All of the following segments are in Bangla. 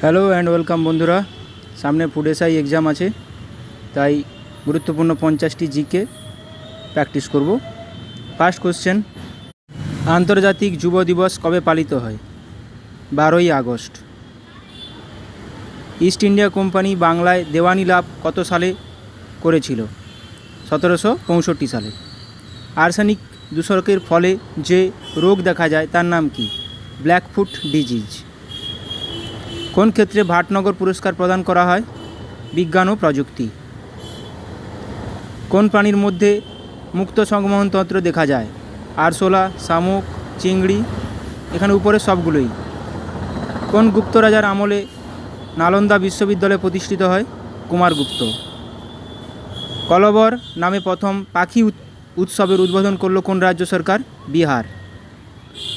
হ্যালো অ্যান্ড ওয়েলকাম বন্ধুরা। সামনে ফুড এসআই এক্সাম আছে, তাই গুরুত্বপূর্ণ 50টি জিকে প্র্যাকটিস করব। ফার্স্ট কোশ্চেন, আন্তর্জাতিক যুব দিবস কবে পালিত হয়? 12ই আগস্ট। ইস্ট ইন্ডিয়া কোম্পানি বাংলায় দেওয়ানি লাভ কত সালে করেছিল? 1765 সালে। আর্সেনিক দূষণের ফলে যে রোগ দেখা যায় তার নাম কি? Blackfoot disease. কোন ক্ষেত্রে ভাটনগর পুরস্কার প্রদান করা হয়? বিজ্ঞান ও প্রযুক্তি। কোন প্রাণীর মধ্যে মুক্ত সংবহনতন্ত্র দেখা যায়? আরশোলা, শামুক, চিংড়ি। এখানে উপরে সবগুলোই। কোন গুপ্ত রাজার আমলে নালন্দা বিশ্ববিদ্যালয় প্রতিষ্ঠিত হয়? কুমারগুপ্ত। কলবর নামে প্রথম পাখি উৎসবের উদ্বোধন করল কোন রাজ্য সরকার? বিহার।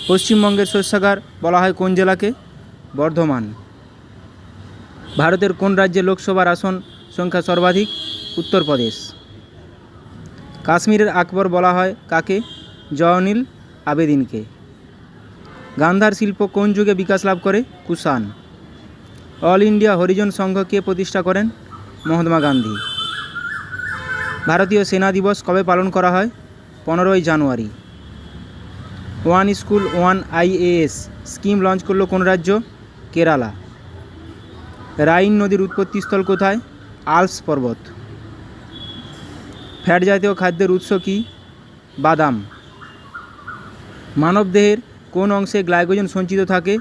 পশ্চিমবঙ্গের শস্যাগার বলা হয় কোন জেলাকে? বর্ধমান। ভারতের কোন রাজ্যে লোকসভার আসন সংখ্যা সর্বাধিক? উত্তরপ্রদেশ। কাশ্মীরের আকবর বলা হয় কাকে? জয়নুল আবেদিনকে। গান্ধার শিল্প কোন যুগে বিকাশ লাভ করে? কুষাণ। অল ইন্ডিয়া হরিজন সংঘ কে প্রতিষ্ঠা করেন? মহাত্মা গান্ধী। ভারতীয় সেনা দিবস কবে পালন করা হয়? 15ই January. One school one IAS scheme launch করল কোন রাজ্য? কেরালা। রাইন নদীর উৎপত্তিস্থল কোথায়? আল্পস পর্বত। ফ্যাট জাতীয় খাদ্যের উৎস কি? বাদাম। মানবদেহের কোন অংশে গ্লাইকোজেন সঞ্চিত থাকে?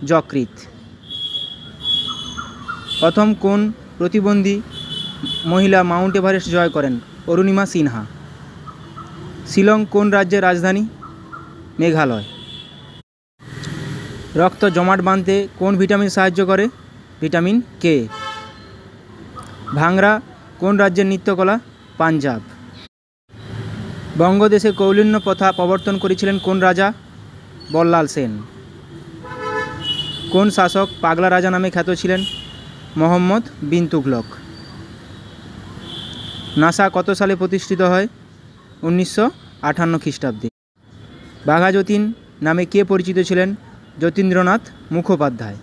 যকৃৎ। প্রথম কোন প্রতিবন্ধী মহিলা মাউন্ট এভারেস্ট জয় করেন? অরুণিমা সিনহা। শিলং কোন রাজ্যের রাজধানী? মেঘালয়। রক্ত জমাট বাঁধতে কোন ভিটামিন সাহায্য করে? Vitamin K. ভাংরা কোন রাজ্যের নৃত্যকলা? পাঞ্জাব। বঙ্গদেশে কৌলিন্য প্রথা প্রবর্তন করেছিলেন কোন রাজা? বল্লাল সেন। কোন শাসক পাগলা রাজা নামে খ্যাত ছিলেন? মোহাম্মদ বিন তুগলক। নাসা কত সালে প্রতিষ্ঠিত হয়? 1958 খ্রিস্টাব্দে। বাঘা যতীন নামে কে পরিচিত ছিলেন? যতীন্দ্রনাথ মুখোপাধ্যায়।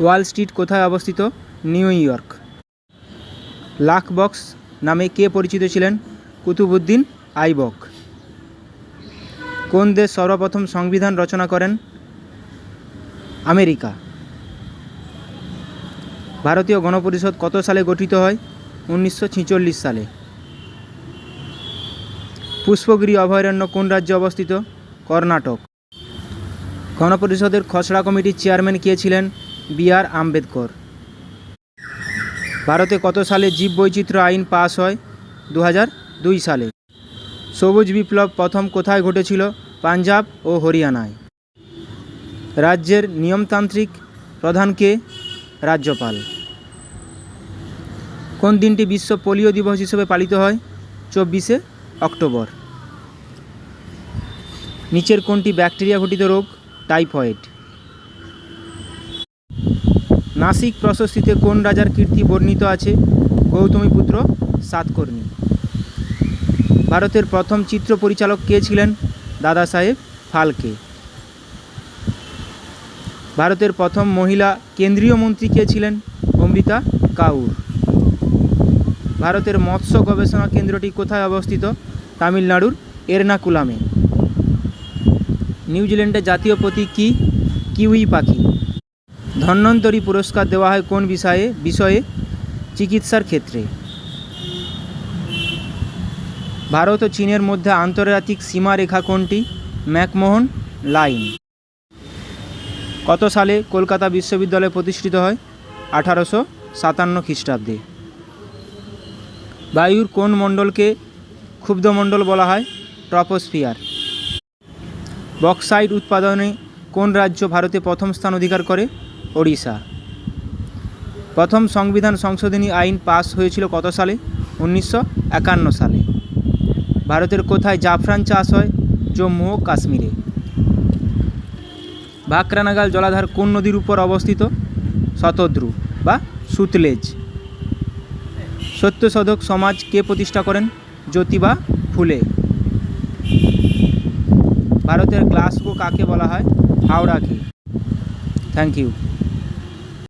ওয়াল স্ট্রিট কোথায় অবস্থিত? New York. লাখ বক্স নামে কে পরিচিত ছিলেন? কুতুবউদ্দিন আইবক। কোন দেশ সর্বপ্রথম সংবিধান রচনা করেন? আমেরিকা। ভারতীয় গণপরিষদ কত সালে গঠিত হয়? 1946 সালে। পুষ্পগিরি অভয়ারণ্য কোন রাজ্যে অবস্থিত? কর্ণাটক। গণপরিষদের খসড়া কমিটির চেয়ারম্যান কে ছিলেন? বি.আর. আম্বেদকর। ভারতে কত সালে জীববৈচিত্র্য আইন পাস হয়? 2002 সালে। সবুজ বিপ্লব প্রথম কোথায় ঘটেছিল? পাঞ্জাব ও হরিয়ানায়। রাজ্যের নিয়মতান্ত্রিক প্রধানকে? রাজ্যপাল। কোন দিনটি বিশ্ব পোলিও দিবস হিসেবে পালিত হয়? 24শে অক্টোবর। নিচের কোনটি ব্যাকটেরিয়া ঘটিত রোগ? টাইফয়েড। নাসিক প্রশস্তিতে কোন রাজার কীর্তি বর্ণিত আছে? গৌতমীপুত্র সাতকর্ণী। ভারতের প্রথম চিত্র পরিচালক কে ছিলেন? দাদা সাহেব ফালকে। ভারতের প্রথম মহিলা কেন্দ্রীয় মন্ত্রী কে ছিলেন? অমৃতা কাউর। ভারতের মৎস্য গবেষণা কেন্দ্রটি কোথায় অবস্থিত? তামিলনাড়ুর এর্নাকুলামে। নিউজিল্যান্ডের জাতীয় প্রতীক কি? কিউই পাখি। ধন্বন্তরী পুরস্কার দেওয়া হয় কোন বিষয়ে? চিকিৎসার ক্ষেত্রে। ভারত ও চীনের মধ্যে আন্তর্জাতিক সীমারেখা কোনটি? McMahon line. কত সালে কলকাতা বিশ্ববিদ্যালয় প্রতিষ্ঠিত হয়? 1857 খ্রিস্টাব্দে। বায়ুর কোন মণ্ডলকে ক্ষুব্ধমণ্ডল বলা হয়? ট্রপোস্ফিয়ার। বক্সাইট উৎপাদনে কোন রাজ্য ভারতে প্রথম স্থান অধিকার করে? ওড়িশা। প্রথম সংবিধান সংশোধনী আইন পাস হয়েছিল কত সালে? 1951 সালে। ভারতের কোথায় জাফরান চাষ হয়? জম্মু ও কাশ্মীরে। ভাকরানাগাল জলাধার কোন নদীর উপর অবস্থিত? শতদ্রু বা সুতলেজ। সত্যশোধক সমাজ কে প্রতিষ্ঠা করেন? জ্যোতিবা ফুলে। ভারতের গ্লাসগো কাকে বলা হয়? হাওড়াকে। Thank you.